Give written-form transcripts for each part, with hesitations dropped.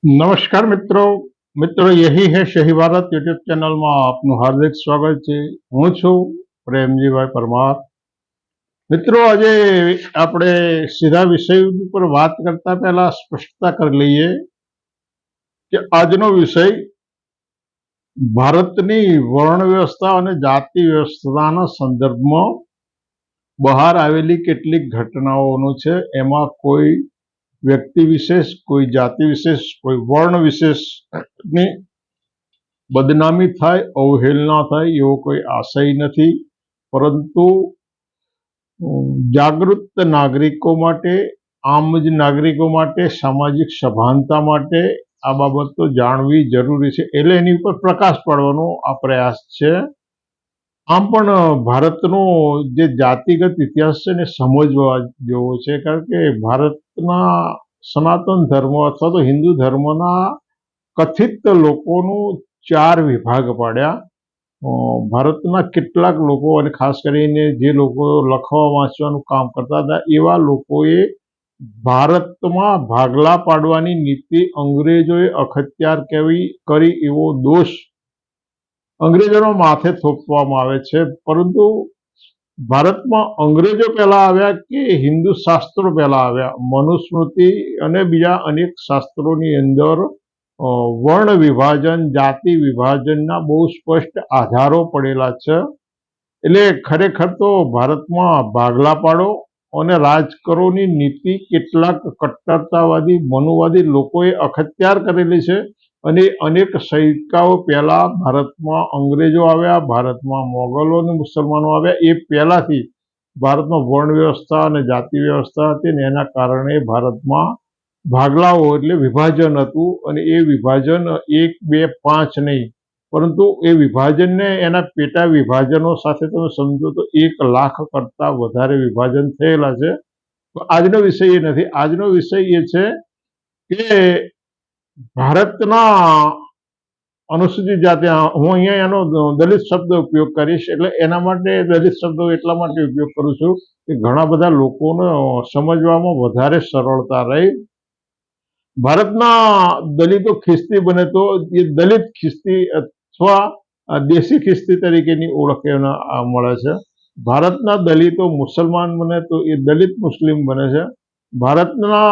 नमस्कार मित्रों मित्रों यही है सही भारत यूट्यूब चैनल में आपનું હાર્દિક સ્વાગત છે। હું છું પ્રેમજીભાઈ પરમાર। મિત્રો આજે આપણે સીધા વિષય ઉપર વાત કરતા પહેલા સ્પષ્ટતા કરી લઈએ કે આજનો વિષય ભારતની વર્ણ વ્યવસ્થા અને જાતિ વ્યવસ્થાના સંદર્ભમાં બહાર આવેલી કેટલીક ઘટનાઓનો છે। એમાં કોઈ વ્યક્તિ વિશેષ, કોઈ જાતિ વિશેષ, કોઈ વર્ણ વિશેષની બદનામી થાય, અવહેલના થાય એવો કોઈ આશય નથી, પરંતુ જાગૃત નાગરિકો માટે, આમ જ નાગરિકો માટે, સામાજિક સભાનતા માટે આ બાબતો જાણવી જરૂરી છે, એટલે એની ઉપર પ્રકાશ પાડવાનો આ પ્રયાસ છે। આમ પણ ભારતનો જે જાતિગત ઇતિહાસ છે ને સમજવા જેવો છે, કારણ કે ભારતના સનાતન ધર્મ અથવા તો હિન્દુ ધર્મના કથિત લોકોનું 4 વિભાગ પાડ્યા। ભારતના કેટલાક લોકો અને ખાસ કરીને જે લોકો લખવા વાંચવાનું કામ કરતા હતા એવા લોકોએ ભારતમાં ભાગલા પાડવાની નીતિ અંગ્રેજોએ અખત્યાર કરી એવો દોષ અંગ્રેજોના માથે થોપવામાં આવે છે। પરંતુ ભારતમાં અંગ્રેજો પહેલા આવ્યા કે હિન્દુ શાસ્ત્રો પહેલા આવ્યા? મનુસ્મૃતિ અને બીજા અનેક શાસ્ત્રોની અંદર વર્ણ વિભાજન, જાતિ વિભાજનના બહુ સ્પષ્ટ આધારો પડેલા છે। એટલે ખરેખર તો ભારતમાં ભાગલા પાડો અને રાજ કરોની નીતિ કેટલાક કટ્ટરતાવાદી, મનુવાદી લોકોએ અખત્યાર કરેલી છે। અને અનેક સૈકાઓ પહેલા ભારતમાં અંગ્રેજો આવ્યા, ભારતમાં મોગલો અને મુસલમાનો આવ્યા, એ પહેલાથી ભારતમાં વર્ણ વ્યવસ્થા અને જાતિ વ્યવસ્થા હતી ને એના કારણે ભારતમાં ભાગલાઓ એટલે વિભાજન હતું। અને એ વિભાજન 1, 2, 5 નહીં, પરંતુ એ વિભાજનને એના પેટા વિભાજનો સાથે તમે સમજો તો 1 લાખ કરતા વધારે વિભાજન થયેલા છે। આજનો વિષય એ નથી, આજનો વિષય એ છે કે ભારતના અનુસૂચિત જાતિ, હું અહીંયા એનો દલિત શબ્દ ઉપયોગ કરીશ, એટલે એના માટે દલિત શબ્દ એટલા માટે ઉપયોગ કરું છું કે ઘણા બધા લોકોને સમજવામાં વધારે સરળતા રહે। ભારતના દલિતો ખ્રિસ્તી બને તો એ દલિત ખ્રિસ્તી અથવા દેશી ખ્રિસ્તી તરીકેની ઓળખ એને મળે છે। ભારતના દલિતો મુસલમાન બને તો એ દલિત મુસ્લિમ બને છે। ભારતના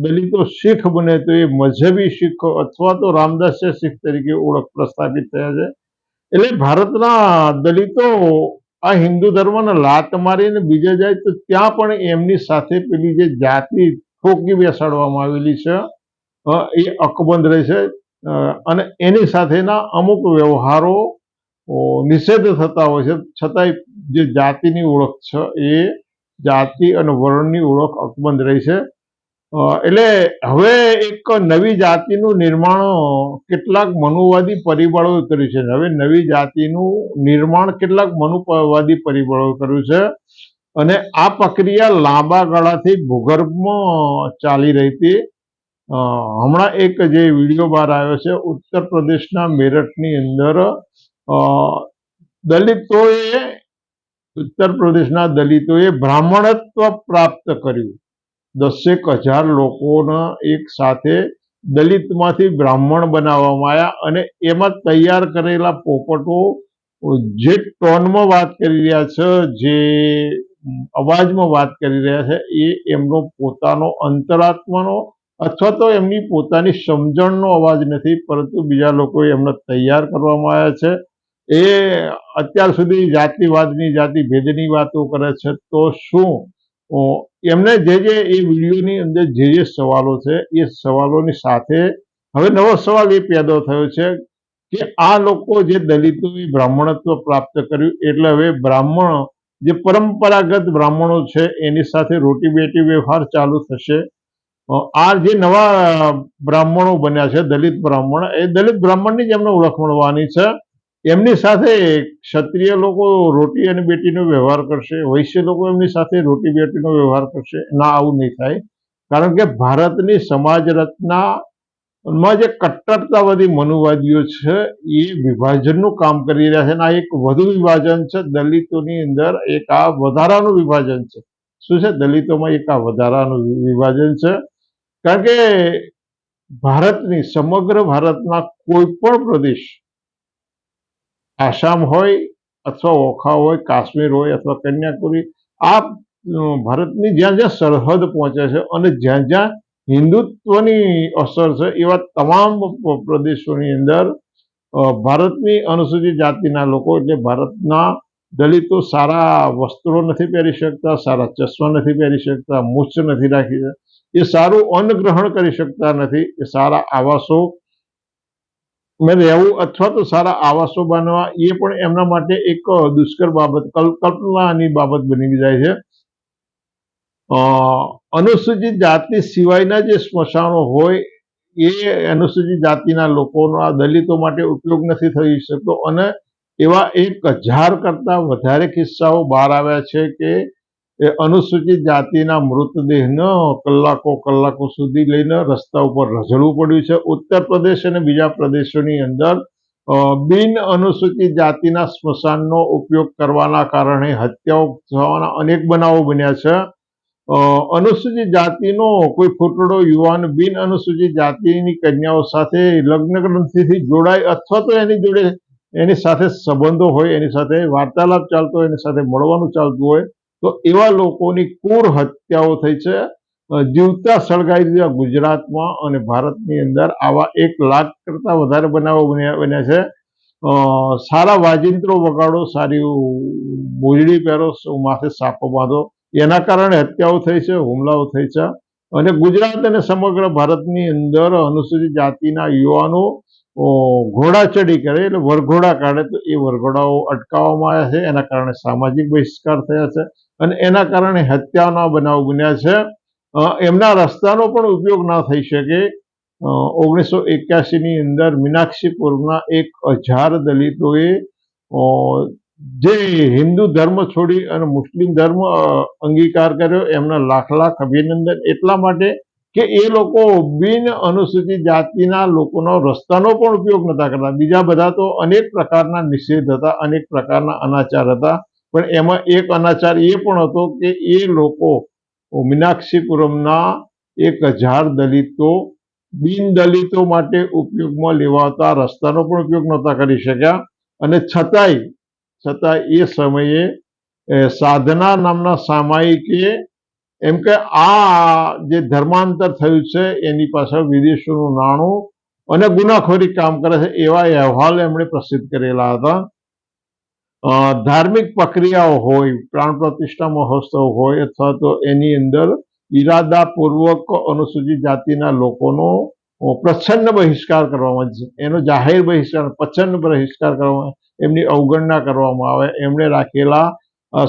દલિતો શીખ બને તો એ મજહબી શીખ અથવા તો રામદાસિયા શીખ તરીકે ઓળખ પ્રસ્થાપિત થયા છે। એટલે ભારતના દલિતો આ હિન્દુ ધર્મને લાત મારીને બીજે જાય તો ત્યાં પણ એમની સાથે પેલી જે જાતિ ઠોકી બેસાડવામાં આવેલી છે એ અકબંધ રહે છે। અને એની સાથેના અમુક વ્યવહારો નિષેધ થતા હોય છે, છતાંય જે જાતિની ઓળખ છે એ જાતિ અને વર્ણની ઓળખ અકબંધ રહી છે। એટલે હવે એક નવી જાતિનું નિર્માણ કેટલાક મનુવાદી પરિબળોએ કર્યું છે। હવે નવી જાતિનું નિર્માણ કેટલાક મનુવાદી પરિબળોએ કર્યું છે, અને આ પ્રક્રિયા લાંબા ગાળાથી ભૂગર્ભમાં ચાલી રહી હતી। હમણાં એક જે વિડીયો બહાર આવ્યો છે, ઉત્તર પ્રદેશના મેરઠની અંદર ઉત્તર પ્રદેશના દલિતોએ બ્રાહ્મણત્વ પ્રાપ્ત કર્યું। 10,000 લોકોને એક સાથે દલિતમાંથી બ્રાહ્મણ બનાવવામાં આવ્યા, અને એમાં તૈયાર કરેલા પોપટો જે ટોનમાં વાત કરી રહ્યા છે, જે અવાજમાં વાત કરી રહ્યા છે, એ એમનો પોતાનો અંતરાત્માનો અથવા તો એમની પોતાની સમજણનો અવાજ નથી, પરંતુ બીજા લોકોએ એમને તૈયાર કરવામાં આવ્યા છે। એ અત્યાર સુધી જાતિવાદની, જાતિભેદની વાતો કરે છે, તો શું એમને જે એ વિડીયોની અંદર જે સવાલો છે એ સવાલોની સાથે હવે નવો સવાલ એ પેદા થયો છે કે આ લોકો જે દલિતોએ બ્રાહ્મણત્વ પ્રાપ્ત કર્યું, એટલે હવે બ્રાહ્મણ જે પરંપરાગત બ્રાહ્મણો છે એની સાથે રોટી બેટી વ્યવહાર ચાલુ થશે। આ જે નવા બ્રાહ્મણો બન્યા છે, દલિત બ્રાહ્મણ, એ દલિત બ્રાહ્મણની જ એમને ઓળખ મળવાની છે। એમની સાથે ક્ષત્રિય લોકો રોટી અને બેટીનો વ્યવહાર કરશે, વૈશ્ય લોકો એમની સાથે રોટી બેટીનો વ્યવહાર કરશે? ના, આવું નહીં થાય, કારણ કે ભારતની સમાજ રચનામાં જે કટ્ટરતાવાદી મનુવાદીઓ છે એ વિભાજનનું કામ કરી રહ્યા છે, અને આ એક વધુ વિભાજન છે દલિતોની અંદર, એક આ વધારાનું વિભાજન છે। શું છે? દલિતોમાં એક આ વધારાનું વિભાજન છે, કારણ કે ભારતની સમગ્ર ભારતના કોઈ પણ પ્રદેશ, આસામ હોય અથવા ઓખા હોય, કાશ્મીર હોય અથવા કન્યાકુમારી, આ ભારતની જ્યાં જ્યાં સરહદ પહોંચે છે અને જ્યાં જ્યાં હિન્દુત્વની અસર છે એવા તમામ પ્રદેશોની અંદર ભારતની અનુસૂચિત જાતિના લોકો એટલે ભારતના દલિતો સારા વસ્ત્રો નથી પહેરી શકતા, સારા ચશ્મા નથી પહેરી શકતા, મૂછ નથી રાખી શકતા, એ સારું અન્ન ગ્રહણ કરી શકતા નથી, એ સારા આવાસો રહેવું અથવા તો સારા આવાસો બનવા એ પણ એમના માટે એક દુષ્કર બાબત, કલ્પનાની બાબત બની જાય છે. અનુસૂચિત જાતિ સિવાયના જે સ્મશાનો હોય એ અનુસૂચિત જાતિના લોકોના દલિતો માટે ઉપયોગ નથી થઈ શકતો અને એવા 1000 કરતા વધારે કિસ્સાઓ બહાર આવ્યા છે કે એ અનુસૂચિત જાતિના મૃતદેહને કલાકો સુધી લઈને રસ્તા ઉપર રઝળવું પડ્યું છે. ઉત્તર પ્રદેશ અને બીજા પ્રદેશોની અંદર બિન અનુસૂચિત જાતિના સ્મશાનનો ઉપયોગ કરવાના કારણે હત્યાઓ થવાના અનેક બનાવો બન્યા છે. અનુસૂચિત જાતિનો કોઈ ફૂટડો યુવાન બિન અનુસૂચિત જાતિની કન્યાઓ સાથે લગ્ન ગ્રંથિથી જોડાય અથવા તો એની જોડે એની સાથે સંબંધો હોય, એની સાથે વાર્તાલાપ ચાલતો હોય, એની સાથે મળવાનું ચાલતું હોય તો એવા લોકોની ક્રૂર હત્યાઓ થઈ છે. જીવતા સળગાવી દીધા ગુજરાતમાં અને ભારતની અંદર આવા 1 લાખ કરતા વધારે બનાવો બન્યા છે. સારા વાજિંત્રો વગાડો, સારી મોજડી પહેરો, માથે સાફો બાંધો, એના કારણે હત્યાઓ થઈ છે, હુમલાઓ થઈ છે અને ગુજરાત અને સમગ્ર ભારતની અંદર અનુસૂચિત જાતિના યુવાનો ઘોડાચડી કરે એટલે વરઘોડા કાઢે તો એ વરઘોડાઓ અટકાવવામાં આવ્યા છે. એના કારણે સામાજિક બહિષ્કાર થયા છે અને એના કારણે હત્યાના બનાવ બન્યા છે. એમના રસ્તાનો પણ ઉપયોગ ના થઈ શકે. 1981ની અંદર મીનાક્ષીપુરના 1000 દલિતોએ જે હિન્દુ ધર્મ છોડી અને મુસ્લિમ ધર્મ અંગીકાર કર્યો. એમના લાખ અભિનંદન એટલા માટે કે એ લોકો બિન અનુસૂચિત જાતિના લોકોનો રસ્તાનો પણ ઉપયોગ નતા કરતા. બીજા બધા તો અનેક પ્રકારના નિષેધ હતા, અનેક પ્રકારના અનાચાર હતા, પણ એમાં એક અનાચાર એ પણ હતો કે એ લોકો મીનાક્ષીપુરમના 1000 દલિતો બિન દલિતો માટે ઉપયોગમાં લેવાતા રસ્તાનો પણ ઉપયોગ નહોતા કરી શક્યા અને છતાંય એ સમયે સાધના નામના સામાયિકે એમ કે આ જે ધર્માંતર થયું છે એની પાછળ વિદેશોનું નાણું અને ગુનાખોરી કામ કરે છે એવા અહેવાલ એમણે પ્રસિદ્ધ કરેલા હતા. ધાર્મિક પ્રક્રિયાઓ હોય, પ્રાણ પ્રતિષ્ઠા મહોત્સવ હોય અથવા તો એની અંદર ઈરાદાપૂર્વક અનુસૂચિત જાતિના લોકોનો પ્રચ્છન્ન બહિષ્કાર કરવામાં, એનો જાહેર બહિષ્કાર, પ્રચ્છન્ન બહિષ્કાર કરવામાં, એમની અવગણના કરવામાં આવે, એમણે રાખેલા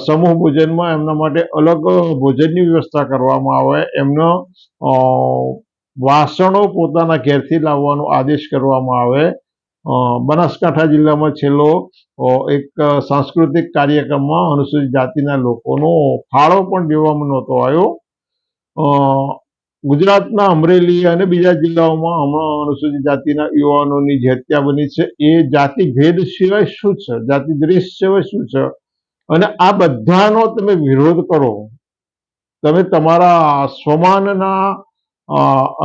સમૂહ ભોજનમાં એમના માટે અલગ ભોજનની વ્યવસ્થા કરવામાં આવે, એમનો વાસણો પોતાના ઘેરથી લાવવાનો આદેશ કરવામાં આવે. બનાસકાંઠા જિલ્લામાં છેલ્લો એક સાંસ્કૃતિક કાર્યક્રમમાં અનુસૂચિત જાતિના લોકોનો ફાળો પણ દેવામાં નહોતો આવ્યો. ગુજરાતના અમરેલી અને બીજા જિલ્લાઓમાં હમણાં અનુસૂચિત જાતિના યુવાનોની જે હત્યા બની છે એ જાતિ ભેદ સિવાય શું છે, જાતિ દ્વેષ સિવાય શું છે? અને આ બધાનો તમે વિરોધ કરો, તમે તમારા સ્વમાનના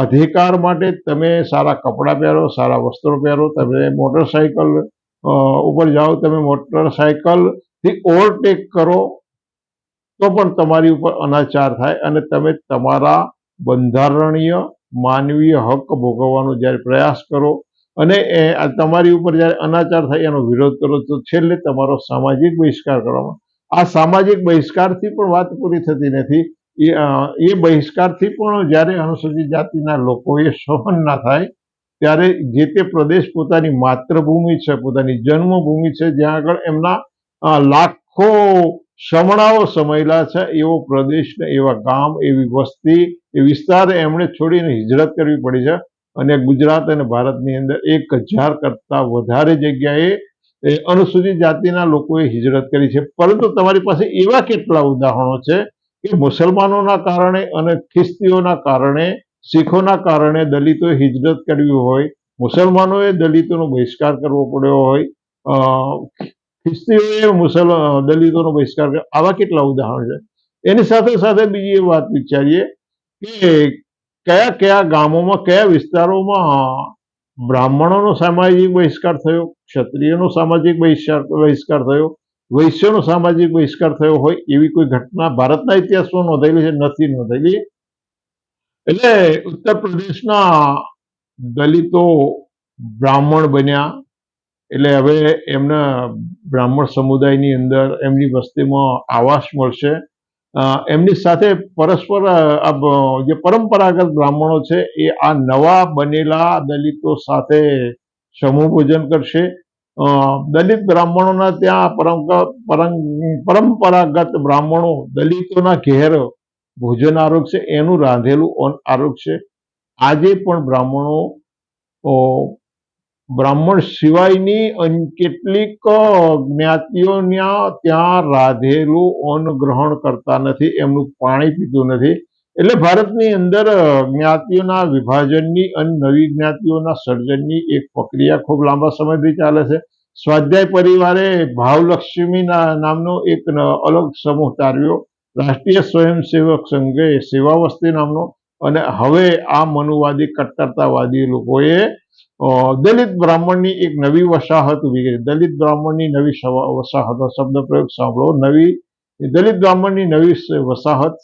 અધિકાર માટે તમે સારા કપડાં પહેરો, સારા વસ્ત્રો પહેરો, તમે મોટરસાયકલ ઉપર જાઓ, તમે મોટરસાયકલથી ઓવરટેક કરો તો પણ તમારી ઉપર અનાચાર થાય અને તમે તમારા બંધારણીય માનવીય હક ભોગવવાનો જ્યારે પ્રયાસ કરો અને તમારી ઉપર જ્યારે અનાચાર થાય એનો વિરોધ કરો તો છેલ્લે તમારો સામાજિક બહિષ્કાર કરવામાં. આ સામાજિક બહિષ્કારથી પણ વાત પૂરી થતી નથી. એ બહિષ્કારથી પણ જ્યારે અનુસૂચિત જાતિના લોકોએ સહન ના થાય ત્યારે જે તે પ્રદેશ પોતાની માતૃભૂમિ છે, પોતાની જન્મભૂમિ છે, જ્યાં આગળ એમના લાખો શમણાઓ સમાયેલા છે, એવો પ્રદેશ ને એવા ગામ, એવી વસ્તી, એ વિસ્તાર એમણે છોડીને હિજરત કરવી પડી છે અને ગુજરાત અને ભારતની અંદર 1000 કરતા વધારે જગ્યાએ અનુસૂચિત જાતિના લોકોએ હિજરત કરી છે. પરંતુ તમારી પાસે એવા કેટલા ઉદાહરણો છે કે મુસલમાનોના કારણે અને ખ્રિસ્તીઓના કારણે, શીખોના કારણે દલિતોએ હિજરત કરવી હોય, મુસલમાનોએ દલિતોનો બહિષ્કાર કરવો પડ્યો હોય, ખ્રિસ્તીઓએ દલિતોનો બહિષ્કાર કર્યો. આવા કેટલા ઉદાહરણ છે. એની સાથે સાથે બીજી વાત વિચારીએ કે કયા કયા ગામોમાં, કયા વિસ્તારોમાં બ્રાહ્મણોનો સામાજિક બહિષ્કાર થયો, ક્ષત્રિયોનો સામાજિક બહિષ્કાર થયો, વૈશ્યનો સામાજિક બહિષ્કાર થયો હોય એવી કોઈ ઘટના ભારતના ઇતિહાસમાં નોંધાયેલી છે? નથી નોંધાયેલી. એટલે ઉત્તર પ્રદેશના દલિતો બ્રાહ્મણ બન્યા એટલે હવે એમના બ્રાહ્મણ સમુદાયની અંદર એમની વસ્તીમાં આવાસ મળશે. એમની સાથે પરસ્પર જે પરંપરાગત બ્રાહ્મણો છે એ આ નવા બનેલા દલિતો સાથે સમૂહ ભોજન કરશે. દલિત બ્રાહ્મણોના ત્યાં પરંપરાગત બ્રાહ્મણો દલિતોના ઘેર ભોજન આરોગશે, એનું રાંધેલું આરોગશે. આજે પણ બ્રાહ્મણ સિવાયની કેટલીક જ્ઞાતિઓના ત્યાં રાંધેલું અન્ન ગ્રહણ કરતા નથી, એમનું પાણી પીતું નથી. એટલે ભારતની અંદર જ્ઞાતિઓના વિભાજનની અને નવી જ્ઞાતિઓના સર્જનની એક પ્રક્રિયા ખૂબ લાંબા સમયથી ચાલે છે. સ્વાધ્યાય પરિવારે ભાવલક્ષ્મી નામનો એક અલગ સમૂહ તારવ્યો, રાષ્ટ્રીય સ્વયંસેવક સંઘે સેવાવસ્તી નામનો, અને હવે આ મનુવાદી કટ્ટરતાવાદી લોકોએ દલિત બ્રાહ્મણની એક નવી વસાહત ઊભી કરી. દલિત બ્રાહ્મણની નવી વસાહત શબ્દ પ્રયોગ સાંભળો. દલિત બ્રાહ્મણની નવી વસાહત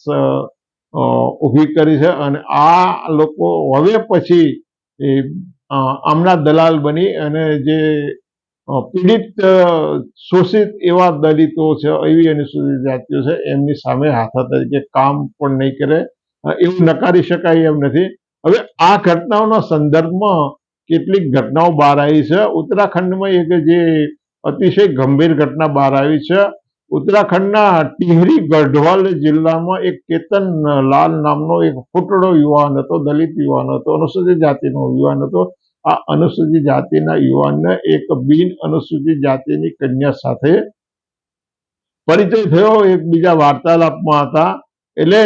ઊભી કરી છે અને આ લોકો હવે પછી આમના દલાલ બની અને જે પીડિત શોષિત એવા દલિતો છે, એવી અનુસૂચિત જાતિઓ છે, એમની સામે હાથા તરીકે કામ પણ નહીં કરે એવું નકારી શકાય એમ નથી. હવે આ ઘટનાઓના સંદર્ભમાં કેટલીક ઘટનાઓ બહાર આવી છે. ઉત્તરાખંડમાં એક જે અતિશય ગંભીર ઘટના બહાર આવી છે. ઉત્તરાખંડના ટિહરી ગઢવાલ જિલ્લામાં એક કેતન લાલ નામનો એક ફૂટડો યુવાન હતો, દલિત યુવાન હતો, અનુસૂચિત જાતિનો યુવાન હતો. આ અનુસૂચિત જાતિના યુવાનને એક બિન અનુસૂચિત જાતિની કન્યા સાથે પરિચય થયો, એકબીજા વાર્તાલાપમાં હતા. એટલે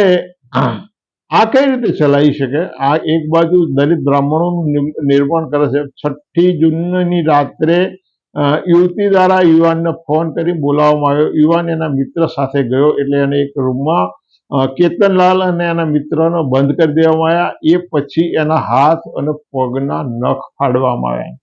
આ કઈ રીતે ચલાવી શકે? આ એક બાજુ દલિત બ્રાહ્મણોનું નિર્માણ કરે છે. 6ઠી જૂનની રાત્રે યુવતી દ્વારા યુવાનને ફોન કરી બોલાવવામાં આવ્યો. યુવાન એના મિત્ર સાથે ગયો એટલે એને એક રૂમમાં કેતનલાલ અને એના મિત્રને બંધ કરી દેવામાં આવ્યા. એ પછી એના હાથ અને પગના નખ ફાડવામાં આવ્યા.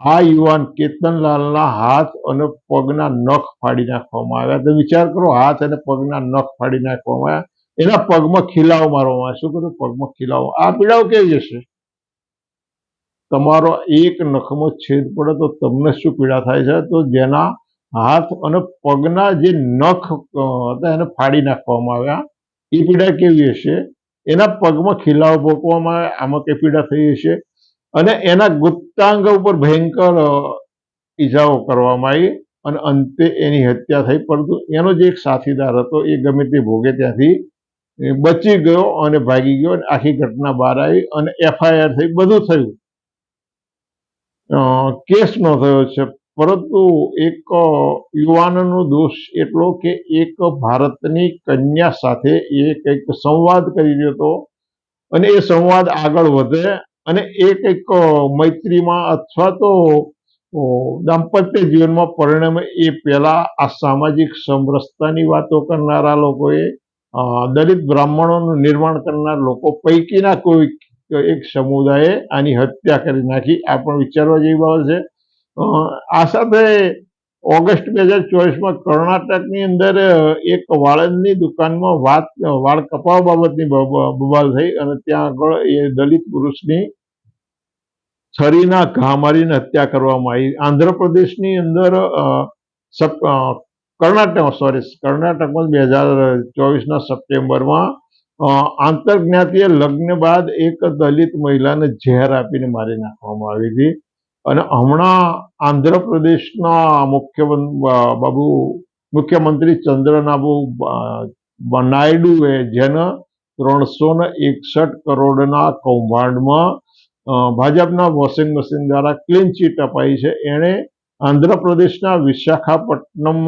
આ યુવાન કેતનલાલના હાથ અને પગના નખ ફાડી નાખવામાં આવ્યા. તો વિચાર કરો, હાથ અને પગના નખ ફાડી નાખવામાં આવ્યા. એના પગમાં ખીલાઓ મારવામાં આવ્યા. શું કર્યું? પગમાં ખીલાઓ. આ પીડાઓ કેવી હશે? તમારો એક નખમાં છેદ પડે તો તમને શું પીડા થાય છે? તો જેના હાથ અને પગના જે નખ હતા એને ફાડી નાખવામાં આવ્યા, એ પીડા કેવી હશે? એના પગમાં ખીલાઓ ભોંકવામાં આવ્યા, આમાં કઈ પીડા થઈ હશે? અને એના ગુપ્તાંગ ઉપર ભયંકર ઈજાઓ કરવામાં આવી અને અંતે એની હત્યા થઈ. પરંતુ એનો જે એક સાથીદાર હતો એ ગમે તે ભોગે ત્યાંથી બચી ગયો અને ભાગી ગયો. આખી ઘટના બહાર આવી અને FIR થઈ, બધું થયું, કેસ નોંધાયો છે. પરંતુ એક યુવાનનો દોષ એટલો કે એક ભારતની કન્યા સાથે એ કંઈક સંવાદ કરી રહ્યો હતો અને એ સંવાદ આગળ વધે અને એ કંઈક મૈત્રીમાં અથવા તો દાંપત્ય જીવનમાં પરિણમે એ પહેલા આ સામાજિક સમરસતાની વાતો કરનારા લોકોએ દલિત બ્રાહ્મણોનું નિર્માણ કરનાર લોકો પૈકીના કોઈ એક સમુદાયે આની હત્યા કરી નાખી. આ પણ વિચારવા જેવી બાબત છે. આ સાથે ઓગસ્ટ 2024માં કર્ણાટકની અંદર એક વાળંદની દુકાનમાં વાળ કપાવવા બાબતની બબાલ થઈ અને ત્યાં આગળ એ દલિત પુરુષની છરીના ઘા મારીને હત્યા કરવામાં આવી. આંધ્રપ્રદેશની અંદર કર્ણાટકમાં 2024ના સપ્ટેમ્બરમાં આંતરજ્ઞાતીય લગ્ન બાદ એક દલિત મહિલાને ઝેર આપીને મારી નાખવામાં આવી હતી. અને હમણાં આંધ્રપ્રદેશના મુખ્યમંત્રી ચંદ્રબાબુ નાયડુએ જેને 361 કરોડના કૌભાંડમાં ભાજપના વોશિંગ મશીન દ્વારા ક્લીન ચીટ અપાઈ છે. એણે આંધ્રપ્રદેશના વિશાખાપટ્ટનમ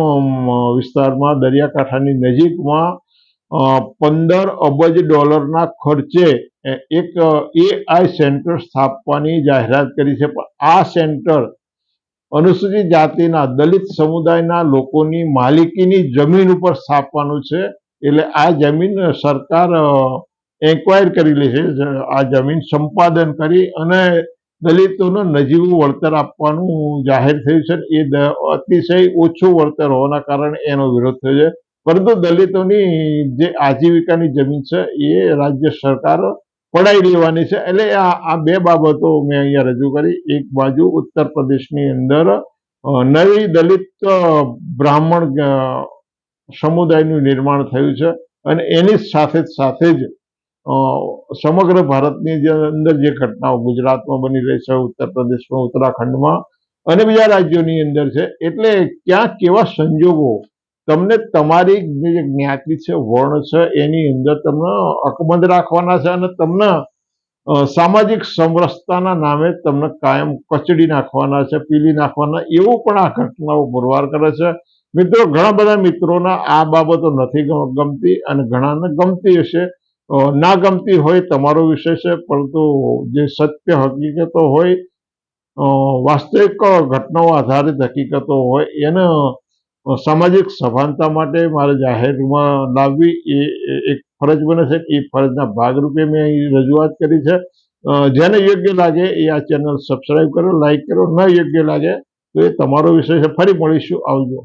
વિસ્તારમાં દરિયાકાંઠાની નજીકમાં $15 અબજ ખર્ચે એક AI સેન્ટર સ્થાપવાની જાહેરાત કરી છે. પણ આ સેન્ટર અનુસૂચિત જાતિના દલિત સમુદાયના લોકોની માલિકીની જમીન ઉપર સ્થાપવાનું છે. એટલે આ જમીન સરકાર એન્ક્વાયર કરેલી છે. આ જમીન સંપાદન કરી અને દલિતોને નજીવું વળતર આપવાનું જાહેર થયું છે. એ અતિશય ઓછું વળતર હોવાના કારણે એનો વિરોધ થયો છે. પરંતુ દલિતોની જે આજીવિકાની જમીન છે એ રાજ્ય સરકાર પડાવી લેવાની છે. એટલે આ બે બાબતો મેં અહીંયા રજૂ કરી. એક બાજુ ઉત્તર પ્રદેશની અંદર નવી દલિત બ્રાહ્મણ સમુદાયનું નિર્માણ થયું છે અને એની સાથે જ સમગ્ર ભારતની અંદર જે ઘટનાઓ ગુજરાતમાં બની રહી છે, ઉત્તર પ્રદેશમાં, ઉત્તરાખંડમાં અને બીજા રાજ્યોની અંદર છે, એટલે ક્યાં કેવા સંજોગો તમને તમારી જે જ્ઞાતિ છે, વર્ણ છે, એની અંદર તમને અકબંધ રાખવાના છે અને તમને સામાજિક સમરસતાના નામે તમને કાયમ કચડી નાખવાના છે, પીલી નાખવાના, એવું પણ આ ઘટનાઓ પુરવાર કરે છે. મિત્રો, ઘણા બધા મિત્રોના આ બાબતો નથી ગમતી અને ઘણાને ગમતી હશે. ના ગમતી હોય તમારો વિષય છે, પરંતુ જે સત્ય હકીકતો હોય, વાસ્તવિક ઘટનાઓ આધારિત હકીકતો હોય, એને સામાજિક સભાનતા માટે મારે જાહેરમાં લાવવી એ એક ફરજ બને છે. એ ફરજના ભાગરૂપે મેં અહીં રજૂઆત કરી છે. જેને યોગ્ય લાગે એ આ ચેનલ સબસ્ક્રાઈબ કરો, લાઈક કરો. ન યોગ્ય લાગે તો એ તમારો વિષય છે. ફરી મળીશું. આવજો.